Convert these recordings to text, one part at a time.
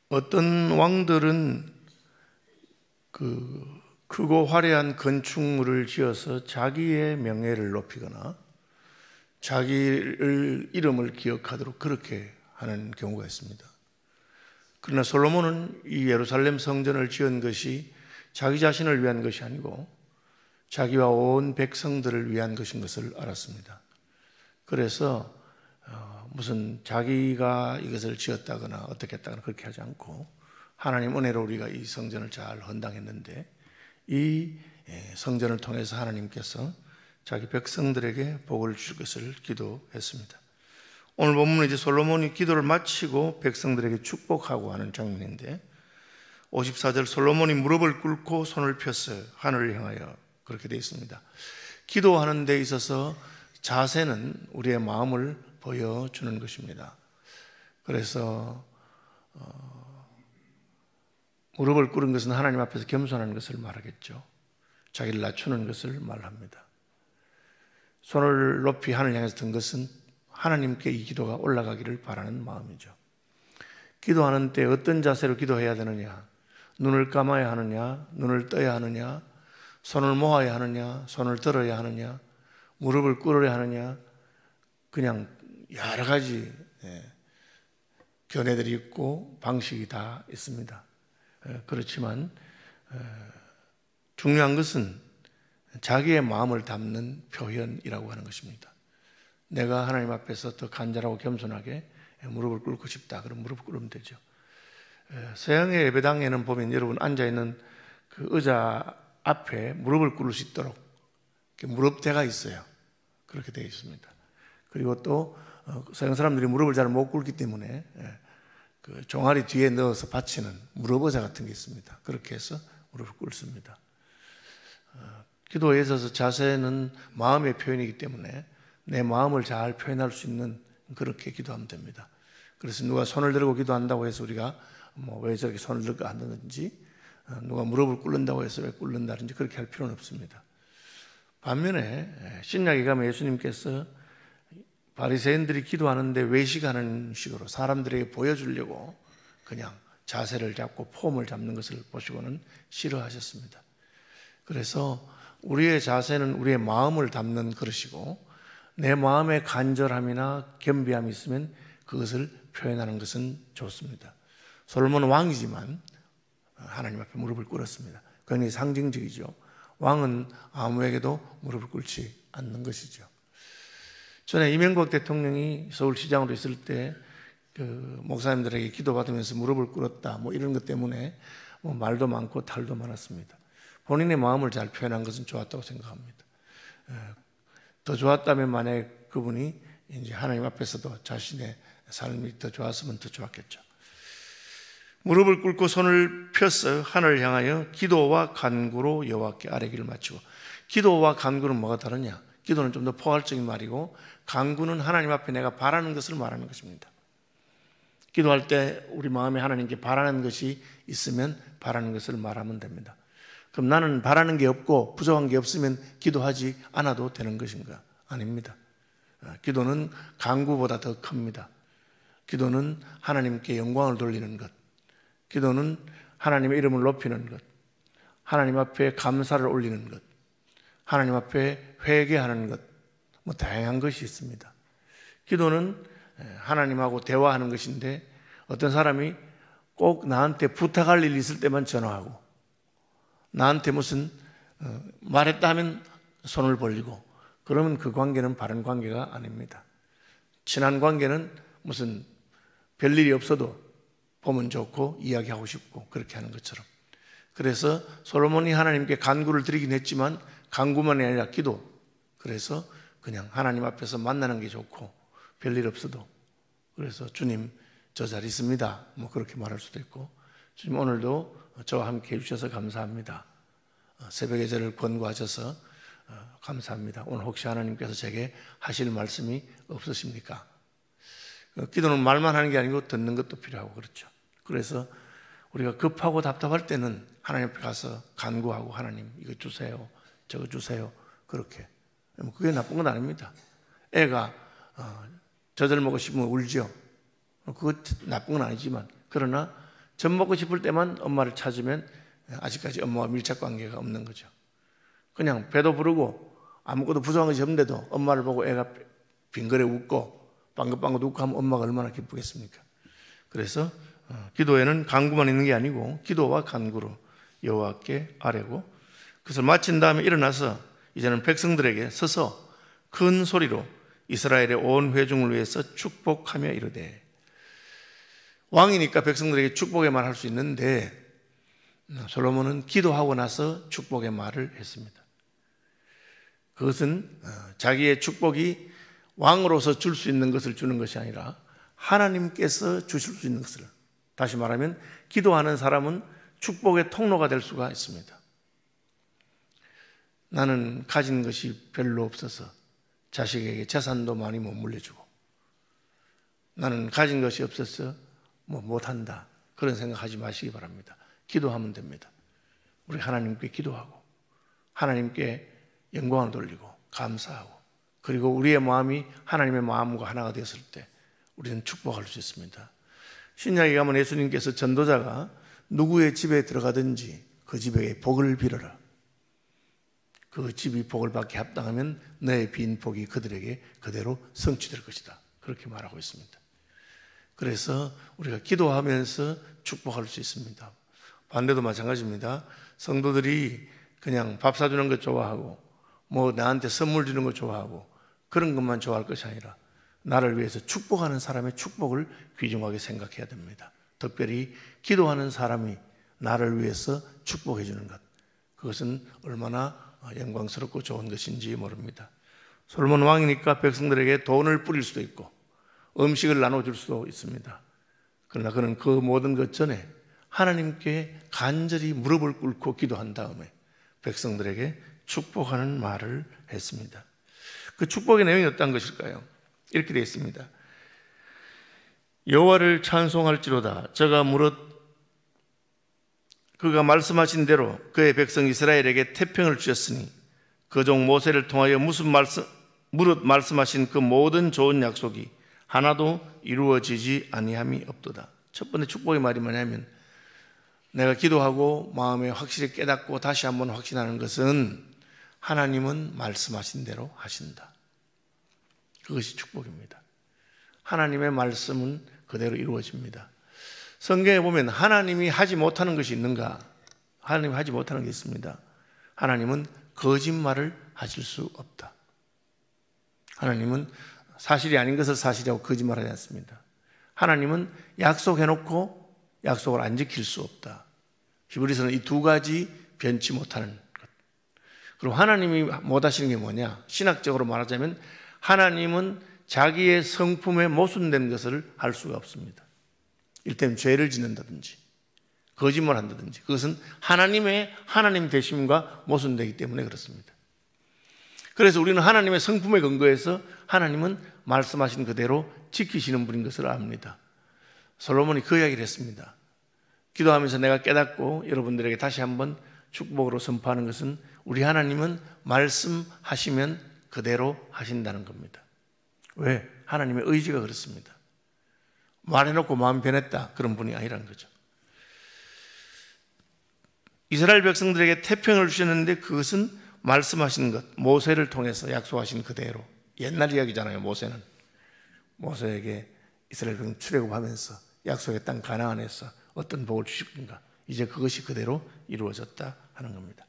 어떤 왕들은 크고 화려한 건축물을 지어서 자기의 명예를 높이거나 자기의 이름을 기억하도록 그렇게 하는 경우가 있습니다. 그러나 솔로몬은 이 예루살렘 성전을 지은 것이 자기 자신을 위한 것이 아니고 자기와 온 백성들을 위한 것인 것을 알았습니다. 그래서 무슨 자기가 이것을 지었다거나 어떻게 했다거나 그렇게 하지 않고 하나님 은혜로 우리가 이 성전을 잘 헌당했는데 이 성전을 통해서 하나님께서 자기 백성들에게 복을 주실 것을 기도했습니다. 오늘 본문은 이제 솔로몬이 기도를 마치고 백성들에게 축복하고 하는 장면인데 54절 솔로몬이 무릎을 꿇고 손을 폈어요. 하늘을 향하여 그렇게 되어 있습니다. 기도하는 데 있어서 자세는 우리의 마음을 보여주는 것입니다. 그래서 무릎을 꿇은 것은 하나님 앞에서 겸손하는 것을 말하겠죠. 자기를 낮추는 것을 말합니다. 손을 높이 하늘 향해서 든 것은 하나님께 이 기도가 올라가기를 바라는 마음이죠. 기도하는 때 어떤 자세로 기도해야 되느냐? 눈을 감아야 하느냐? 눈을 떠야 하느냐? 손을 모아야 하느냐? 손을 들어야 하느냐? 무릎을 꿇어야 하느냐? 그냥 여러 가지 견해들이 있고 방식이 다 있습니다. 그렇지만 중요한 것은 자기의 마음을 담는 표현이라고 하는 것입니다. 내가 하나님 앞에서 더 간절하고 겸손하게 무릎을 꿇고 싶다. 그럼 무릎을 꿇으면 되죠. 서양의 예배당에는 보면 여러분 앉아있는 그 의자 앞에 무릎을 꿇을 수 있도록 무릎대가 있어요. 그렇게 되어 있습니다. 그리고 또 서양 사람들이 무릎을 잘 못 꿇기 때문에 그 종아리 뒤에 넣어서 받치는 무릎 의자 같은 게 있습니다. 그렇게 해서 무릎을 꿇습니다. 기도에 있어서 자세는 마음의 표현이기 때문에 내 마음을 잘 표현할 수 있는 그렇게 기도하면 됩니다. 그래서 누가 손을 들고 기도한다고 해서 우리가 왜 저렇게 손을 들고 한다든지 누가 무릎을 꿇는다고 해서 왜 꿇는다든지 그렇게 할 필요는 없습니다. 반면에 신약에 가면 예수님께서 바리새인들이 기도하는데 외식하는 식으로 사람들에게 보여주려고 그냥 자세를 잡고 폼을 잡는 것을 보시고는 싫어하셨습니다. 그래서 우리의 자세는 우리의 마음을 담는 그릇이고 내 마음에 간절함이나 겸비함이 있으면 그것을 표현하는 것은 좋습니다. 솔로몬은 왕이지만 하나님 앞에 무릎을 꿇었습니다. 그건 상징적이죠. 왕은 아무에게도 무릎을 꿇지 않는 것이죠. 전에 이명박 대통령이 서울시장으로 있을 때 그 목사님들에게 기도받으면서 무릎을 꿇었다 이런 것 때문에 말도 많고 탈도 많았습니다. 본인의 마음을 잘 표현한 것은 좋았다고 생각합니다. 더 좋았다면 만약에 그분이 이제 하나님 앞에서도 자신의 삶이 더 좋았으면 더 좋았겠죠. 무릎을 꿇고 손을 펴서 하늘을 향하여 기도와 간구로 여호와께 아뢰기를 마치고. 기도와 간구는 뭐가 다르냐? 기도는 좀 더 포괄적인 말이고 간구는 하나님 앞에 내가 바라는 것을 말하는 것입니다. 기도할 때 우리 마음에 하나님께 바라는 것이 있으면 바라는 것을 말하면 됩니다. 그럼 나는 바라는 게 없고 부족한 게 없으면 기도하지 않아도 되는 것인가? 아닙니다. 기도는 간구보다 더 큽니다. 기도는 하나님께 영광을 돌리는 것, 기도는 하나님의 이름을 높이는 것, 하나님 앞에 감사를 올리는 것, 하나님 앞에 회개하는 것, 다양한 것이 있습니다. 기도는 하나님하고 대화하는 것인데 어떤 사람이 꼭 나한테 부탁할 일이 있을 때만 전화하고 나한테 무슨 말했다 하면 손을 벌리고 그러면 그 관계는 바른 관계가 아닙니다. 친한 관계는 무슨 별일이 없어도 보면 좋고 이야기하고 싶고 그렇게 하는 것처럼. 그래서 솔로몬이 하나님께 간구를 드리긴 했지만 간구만이 아니라 기도. 그래서 그냥 하나님 앞에서 만나는 게 좋고 별일 없어도 그래서 주님 저 잘 있습니다 그렇게 말할 수도 있고 주님 오늘도 저와 함께 해주셔서 감사합니다. 새벽의 저를 권고하셔서 감사합니다. 오늘 혹시 하나님께서 제게 하실 말씀이 없으십니까? 기도는 말만 하는 게 아니고 듣는 것도 필요하고 그렇죠. 그래서 우리가 급하고 답답할 때는 하나님 앞에 가서 간구하고 하나님 이거 주세요 저거 주세요 그렇게. 그게 나쁜 건 아닙니다. 애가 젖을 먹고 싶으면 울죠. 그거 나쁜 건 아니지만 그러나 젖 먹고 싶을 때만 엄마를 찾으면 아직까지 엄마와 밀착 관계가 없는 거죠. 그냥 배도 부르고 아무것도 부족한 것이 없는데도 엄마를 보고 애가 빙그레 웃고 방긋방긋 웃고 하면 엄마가 얼마나 기쁘겠습니까? 그래서 기도에는 간구만 있는 게 아니고 기도와 간구로 여호와께 아뢰고, 그것을 마친 다음에 일어나서 이제는 백성들에게 서서 큰 소리로 이스라엘의 온 회중을 위해서 축복하며 이르되, 왕이니까 백성들에게 축복의 말을 할 수 있는데 솔로몬은 기도하고 나서 축복의 말을 했습니다. 그것은 자기의 축복이 왕으로서 줄 수 있는 것을 주는 것이 아니라 하나님께서 주실 수 있는 것을, 다시 말하면 기도하는 사람은 축복의 통로가 될 수가 있습니다. 나는 가진 것이 별로 없어서 자식에게 재산도 많이 못 물려주고, 나는 가진 것이 없어서 못한다, 그런 생각하지 마시기 바랍니다. 기도하면 됩니다. 우리 하나님께 기도하고 하나님께 영광을 돌리고 감사하고, 그리고 우리의 마음이 하나님의 마음과 하나가 되었을 때 우리는 축복할 수 있습니다. 신약에 가면 예수님께서 전도자가 누구의 집에 들어가든지 그 집에 복을 빌어라, 그 집이 복을 받게 합당하면 너의 빈 복이 그들에게 그대로 성취될 것이다, 그렇게 말하고 있습니다. 그래서 우리가 기도하면서 축복할 수 있습니다. 반대도 마찬가지입니다. 성도들이 그냥 밥 사주는 것 좋아하고 나한테 선물 주는 것 좋아하고 그런 것만 좋아할 것이 아니라 나를 위해서 축복하는 사람의 축복을 귀중하게 생각해야 됩니다. 특별히 기도하는 사람이 나를 위해서 축복해 주는 것, 그것은 얼마나 영광스럽고 좋은 것인지 모릅니다. 솔로몬 왕이니까 백성들에게 돈을 뿌릴 수도 있고 음식을 나눠줄 수도 있습니다. 그러나 그는 그 모든 것 전에 하나님께 간절히 무릎을 꿇고 기도한 다음에 백성들에게 축복하는 말을 했습니다. 그 축복의 내용이 어떤 것일까요? 이렇게 되어 있습니다. 여호와를 찬송할지로다. 그가 말씀하신 대로 그의 백성 이스라엘에게 태평을 주셨으니 그 종 모세를 통하여 무릇 말씀하신 그 모든 좋은 약속이 하나도 이루어지지 아니함이 없도다. 첫 번째 축복의 말이 뭐냐면, 내가 기도하고 마음에 확실히 깨닫고 다시 한번 확신하는 것은 하나님은 말씀하신 대로 하신다. 그것이 축복입니다. 하나님의 말씀은 그대로 이루어집니다. 성경에 보면 하나님이 하지 못하는 것이 있는가? 하나님이 하지 못하는 게 있습니다. 하나님은 거짓말을 하실 수 없다. 하나님은 사실이 아닌 것을 사실이라고 거짓말하지 않습니다. 하나님은 약속해놓고 약속을 안 지킬 수 없다. 히브리서는 이 두 가지 변치 못하는 것. 그럼 하나님이 못하시는 게 뭐냐? 신학적으로 말하자면 하나님은 자기의 성품에 모순된 것을 할 수가 없습니다. 이를테면 죄를 짓는다든지 거짓말한다든지, 그것은 하나님의 하나님 되심과 모순되기 때문에 그렇습니다. 그래서 우리는 하나님의 성품에 근거해서 하나님은 말씀하신 그대로 지키시는 분인 것을 압니다. 솔로몬이 그 이야기를 했습니다. 기도하면서 내가 깨닫고 여러분들에게 다시 한번 축복으로 선포하는 것은 우리 하나님은 말씀하시면 그대로 하신다는 겁니다. 왜? 하나님의 의지가 그렇습니다. 말해놓고 마음 변했다, 그런 분이 아니라는 거죠. 이스라엘 백성들에게 태평을 주셨는데 그것은 말씀하신 것, 모세를 통해서 약속하신 그대로. 옛날 이야기잖아요. 모세에게 이스라엘 백성 출애굽하면서 약속의 땅 가나안에서 어떤 복을 주실 건가, 이제 그것이 그대로 이루어졌다 하는 겁니다.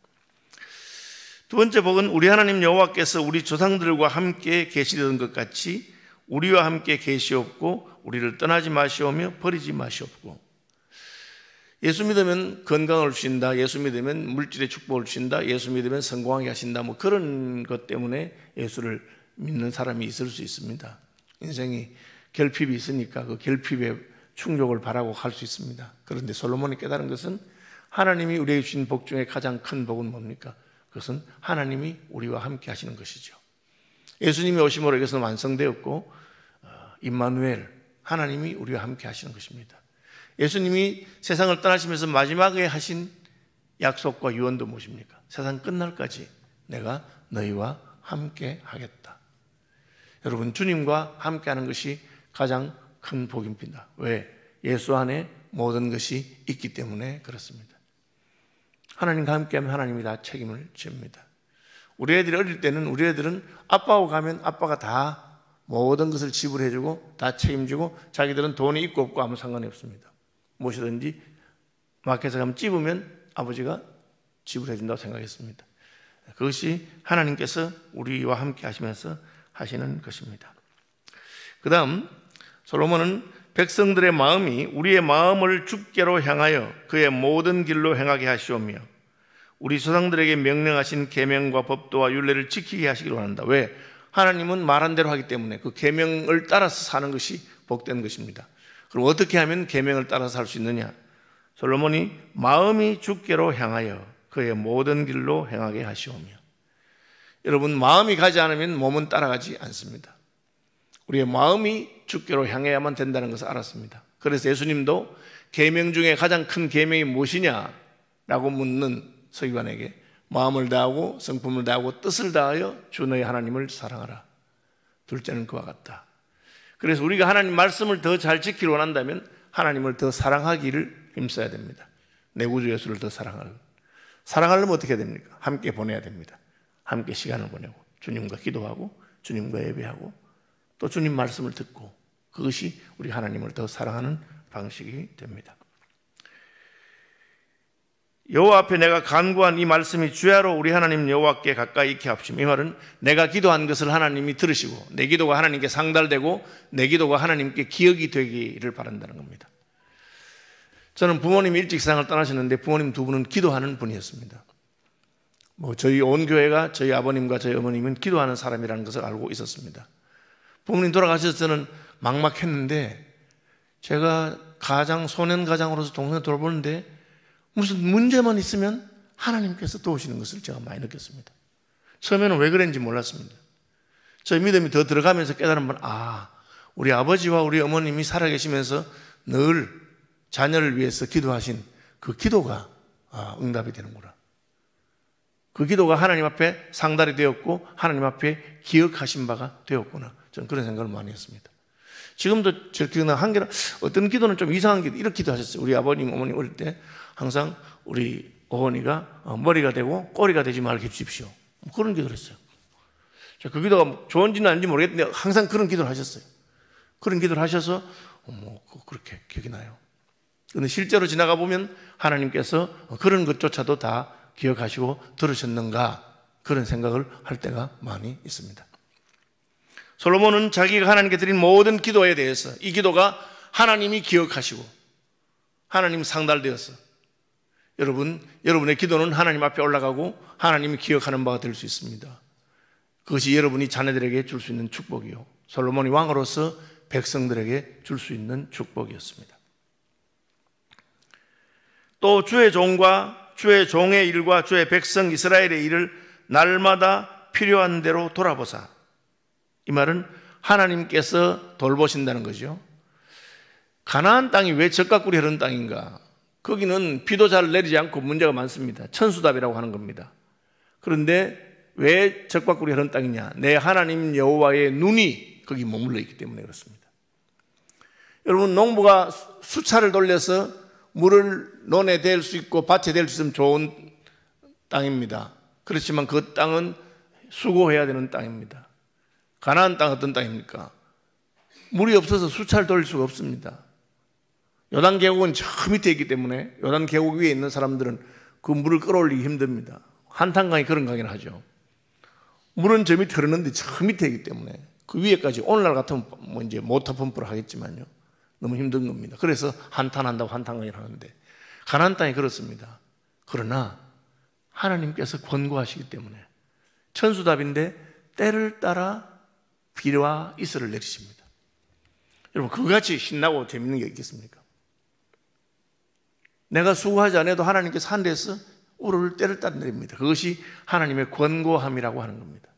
두 번째 복은 우리 하나님 여호와께서 우리 조상들과 함께 계시던 것 같이 우리와 함께 계시옵고 우리를 떠나지 마시오며 버리지 마시옵고. 예수 믿으면 건강을 주신다, 예수 믿으면 물질의 축복을 주신다, 예수 믿으면 성공하게 하신다, 그런 것 때문에 예수를 믿는 사람이 있을 수 있습니다. 인생이 결핍이 있으니까 그 결핍의 충족을 바라고 갈 수 있습니다. 그런데 솔로몬이 깨달은 것은 하나님이 우리에게 주신 복 중에 가장 큰 복은 뭡니까? 그것은 하나님이 우리와 함께 하시는 것이죠. 예수님이 오심으로 이것은 완성되었고 임마누엘, 하나님이 우리와 함께 하시는 것입니다. 예수님이 세상을 떠나시면서 마지막에 하신 약속과 유언도 무엇입니까? 세상 끝날까지 내가 너희와 함께 하겠다. 여러분, 주님과 함께 하는 것이 가장 큰 복입니다. 왜? 예수 안에 모든 것이 있기 때문에 그렇습니다. 하나님과 함께하면 하나님이 다 책임을 집니다. 우리 애들이 어릴 때는 우리 애들은 아빠하고 가면 아빠가 다 모든 것을 지불해주고 다 책임지고 자기들은 돈이 있고 없고 아무 상관이 없습니다. 무엇이든지 마켓에 가면 찝으면 아버지가 지불해준다고 생각했습니다. 그것이 하나님께서 우리와 함께 하시면서 하시는 것입니다. 그 다음 솔로몬은 백성들의 마음이 우리의 마음을 주께로 향하여 그의 모든 길로 행하게 하시오며 우리 조상들에게 명령하신 계명과 법도와 율례를 지키게 하시기를 원한다. 왜? 하나님은 말한 대로 하기 때문에 그 계명을 따라서 사는 것이 복된 것입니다. 그럼 어떻게 하면 계명을 따라서 살 수 있느냐? 솔로몬이 마음이 주께로 향하여 그의 모든 길로 행하게 하시오며 여러분 마음이 가지 않으면 몸은 따라가지 않습니다. 우리의 마음이 주께로 향해야만 된다는 것을 알았습니다. 그래서 예수님도 계명 중에 가장 큰 계명이 무엇이냐라고 묻는 서기관에게 마음을 다하고 성품을 다하고 뜻을 다하여 주 너의 하나님을 사랑하라. 둘째는 그와 같다. 그래서 우리가 하나님 말씀을 더 잘 지키려 원한다면 하나님을 더 사랑하기를 힘써야 됩니다. 내 구주 예수를 더 사랑하려면 어떻게 해야 됩니까? 함께 보내야 됩니다. 함께 시간을 보내고 주님과 기도하고 주님과 예배하고 또 주님 말씀을 듣고 그것이 우리 하나님을 더 사랑하는 방식이 됩니다. 여호와 앞에 내가 간구한 이 말씀이 주야로 우리 하나님 여호와께 가까이 있게 합시며 이 말은 내가 기도한 것을 하나님이 들으시고 내 기도가 하나님께 상달되고 내 기도가 하나님께 기억이 되기를 바란다는 겁니다. 저는 부모님이 일찍 세상을 떠나셨는데 부모님 두 분은 기도하는 분이었습니다. 저희 온 교회가 저희 아버님과 저희 어머님은 기도하는 사람이라는 것을 알고 있었습니다. 부모님 돌아가셔서 저는 막막했는데 제가 소년 가장으로서 동생을 돌보는데 무슨 문제만 있으면 하나님께서 도우시는 것을 제가 많이 느꼈습니다. 처음에는 왜 그랬는지 몰랐습니다. 저희 믿음이 더 들어가면서 깨달은 건 우리 아버지와 우리 어머님이 살아계시면서 늘 자녀를 위해서 기도하신 그 기도가 응답이 되는구나. 그 기도가 하나님 앞에 상달이 되었고 하나님 앞에 기억하신 바가 되었구나. 저는 그런 생각을 많이 했습니다. 지금도 저 기억나 어떤 기도는 좀 이상한 기도 이렇게 기도하셨어요. 우리 아버님 어머님 어릴 때 항상 우리 어머니가 머리가 되고 꼬리가 되지 말게 해주십시오. 그런 기도를 했어요. 그 기도가 좋은지는 아닌지 모르겠는데 항상 그런 기도를 하셨어요. 그런 기도를 하셔서 그렇게 기억이 나요. 그런데 실제로 지나가 보면 하나님께서 그런 것조차도 다 기억하시고 들으셨는가 그런 생각을 할 때가 많이 있습니다. 솔로몬은 자기가 하나님께 드린 모든 기도에 대해서 이 기도가 하나님이 기억하시고 하나님 상달되어서 여러분의 기도는 하나님 앞에 올라가고 하나님이 기억하는 바가 될 수 있습니다. 그것이 여러분이 자녀들에게 줄 수 있는 축복이요 솔로몬이 왕으로서 백성들에게 줄 수 있는 축복이었습니다. 또 주의 종과 주의 종의 일과 주의 백성 이스라엘의 일을 날마다 필요한 대로 돌아보사. 이 말은 하나님께서 돌보신다는 거죠. 가나안 땅이 왜 젖과 꿀이 흐르는 땅인가? 거기는 비도 잘 내리지 않고 문제가 많습니다. 천수답이라고 하는 겁니다. 그런데 왜 젖과 꿀이 흐르는 땅이냐? 내 하나님 여호와의 눈이 거기 머물러 있기 때문에 그렇습니다. 여러분 농부가 수차를 돌려서 물을 논에 댈 수 있고 밭에 댈 수 있으면 좋은 땅입니다. 그렇지만 그 땅은 수고해야 되는 땅입니다. 가나안 땅 어떤 땅입니까? 물이 없어서 수차를 돌릴 수가 없습니다. 요단 계곡은 저 밑에 있기 때문에 요단 계곡 위에 있는 사람들은 그 물을 끌어올리기 힘듭니다. 한탄강이 그런 강이라 하죠. 물은 저 밑에 흐르는데 저 밑에 있기 때문에 그 위에까지 오늘날 같으면 이제 모터 펌프를 하겠지만요. 너무 힘든 겁니다. 그래서 한탄한다고 한탄강이라 하는데 가나안 땅이 그렇습니다. 그러나 하나님께서 권고하시기 때문에 천수답인데 때를 따라 비와 이슬을 내리십니다. 여러분 그같이 신나고 재밌는 게 있겠습니까? 내가 수고하지 않아도 하나님께서 하늘에서 우르르 때를 따라 내립니다. 그것이 하나님의 권고함이라고 하는 겁니다.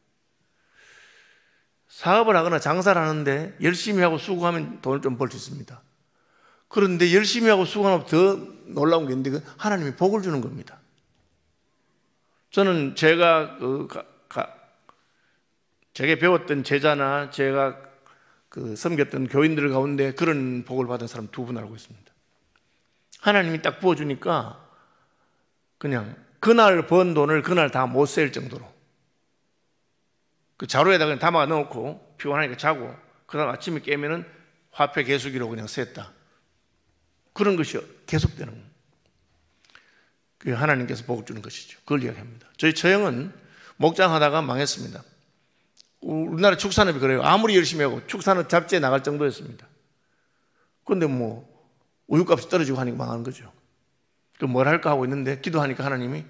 사업을 하거나 장사를 하는데 열심히 하고 수고하면 돈을 좀 벌 수 있습니다. 그런데 열심히 하고 수고하면 더 놀라운 게 있는데 하나님이 복을 주는 겁니다. 저는 제가 제게 배웠던 제자나 제가 그 섬겼던 교인들 가운데 그런 복을 받은 사람 2분 알고 있습니다. 하나님이 딱 부어주니까 그냥 그날 번 돈을 그날 다 못 쓸 정도로 그 자루에다 그냥 담아 넣고 피곤하니까 자고 그 다음 아침에 깨면은 화폐 개수기로 그냥 셌다. 그런 것이 계속되는 거예요. 그 하나님께서 복 주는 것이죠. 그걸 이야기합니다. 저희 처형은 목장하다가 망했습니다. 우리나라 축산업이 그래요. 아무리 열심히 하고 축산업 잡지에 나갈 정도였습니다. 그런데 뭐 우유값이 떨어지고 하니까 망하는 거죠. 그럼 뭘 할까 하고 있는데 기도하니까 하나님이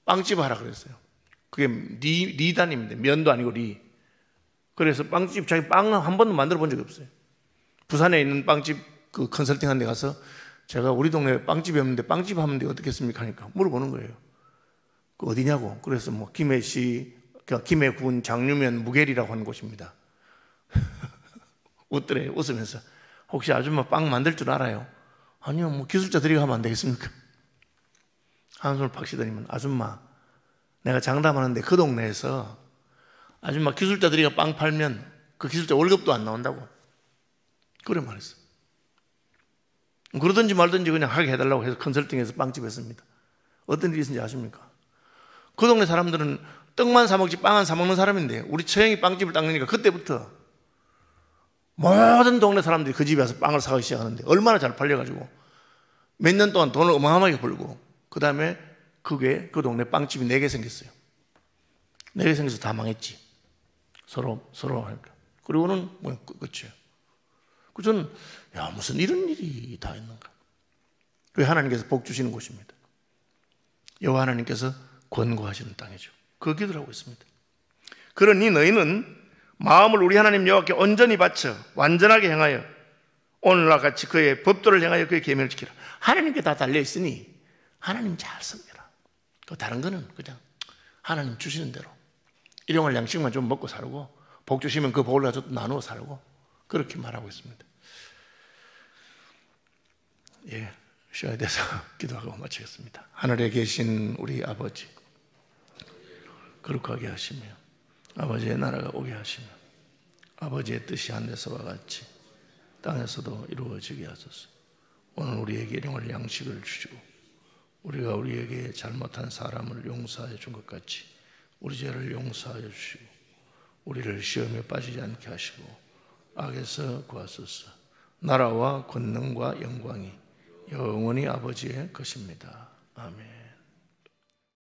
빵집 하라 그랬어요. 그게 리단입니다. 면도 아니고 리. 그래서 빵집, 자기 빵 한 번도 만들어 본 적이 없어요. 부산에 있는 빵집 그 컨설팅 한 데 가서 제가 우리 동네에 빵집이 없는데 빵집 하면 돼 어떻겠습니까? 하니까 물어보는 거예요. 그 어디냐고. 그래서 뭐 김해시, 김해군 장류면 무겔이라고 하는 곳입니다. 웃더래요. 웃으면서. 혹시 아줌마 빵 만들 줄 알아요? 아니요, 뭐 기술자들이 가면 안 되겠습니까? 한숨을 팍 쉬더니만 아줌마, 내가 장담하는데 그 동네에서 아줌마 기술자들이 빵 팔면 그 기술자 월급도 안 나온다고. 그래 말했어. 그러든지 말든지 그냥 하게 해달라고 해서 컨설팅해서 빵집 했습니다. 어떤 일이 있었는지 아십니까? 그 동네 사람들은 떡만 사 먹지 빵 안 사 먹는 사람인데 우리 처형이 빵집을 닦으니까 그때부터 모든 동네 사람들이 그 집에 와서 빵을 사기 시작하는데 얼마나 잘 팔려가지고 몇 년 동안 돈을 어마어마하게 벌고 그 다음에 그게 그 동네 빵집이 4개 생겼어요. 4개 생겨서 다 망했지. 서로 하니까. 그리고는 뭐 끝이에요. 그 저는 야 무슨 이런 일이 다 있는가. 그 하나님께서 복 주시는 곳입니다. 여호와 하나님께서 권고하시는 땅이죠. 그 기도를 하고 있습니다. 그러니 너희는 마음을 우리 하나님 여호와께 온전히 바쳐 완전하게 행하여 오늘과 같이 그의 법도를 행하여 그의 계명을 지키라. 하나님께 다 달려있으니 하나님 잘 섬겨라. 다른 거는 그냥 하나님 주시는 대로 일용할 양식만 좀 먹고 살고 복 주시면 그 복을 가지고 나누어 살고 그렇게 말하고 있습니다. 예, 쉬어야 돼서 기도하고 마치겠습니다. 하늘에 계신 우리 아버지 거룩하게 하시며 아버지의 나라가 오게 하시며 아버지의 뜻이 하늘에서와 같이 땅에서도 이루어지게 하소서. 오늘 우리에게 일용할 양식을 주시고 우리가 우리에게 잘못한 사람을 용서하여 준 것 같이 우리 죄를 용서하여 주시고 우리를 시험에 빠지지 않게 하시고 악에서 구하소서. 나라와 권능과 영광이 영원히 아버지의 것입니다. 아멘.